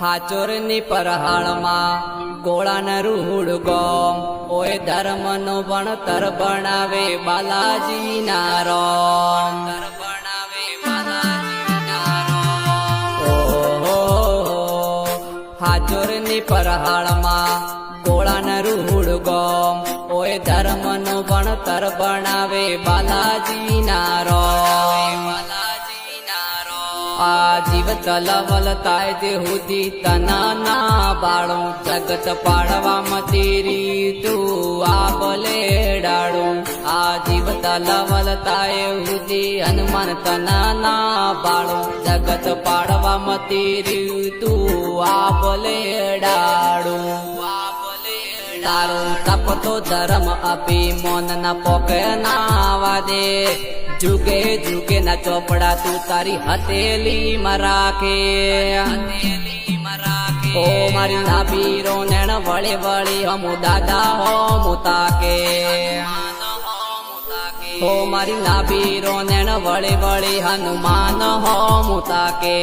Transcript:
હાચોરની પરહાળમાં ગોળાન rude ગોમ ઓય ધર્મનો ભણતર બનાવે બાલાજીના રોમ હાચોરની પરહાળમાં ગોળાન રૂડ ગોમ ઓય ધર્મનો ભણતર બનાવે બાલાજીના રોમ આ જીવ તલવલ તાય દે હુદી તના ના બાળું જગત પાડવામાં તેરી તું આ બલેડાડું આ જીવ તલવલ તાય હુદી હનુમાન તના ના બાળું જગત પાડવામાં તેરી તું આ બલેડાડું તારું તપતો ધર્મ આપી મોન ના પોકે ના વાદે જુગે જુગે ના ચોપડા તું તારી હથેલી મરાકે ઓ મારી નાબીરો નેણ વળે વળી હમુ દાદા હો મુતાકે ઓ મારી નાબીરો નેણ વળે વળી હનુમાન હો મુતાકે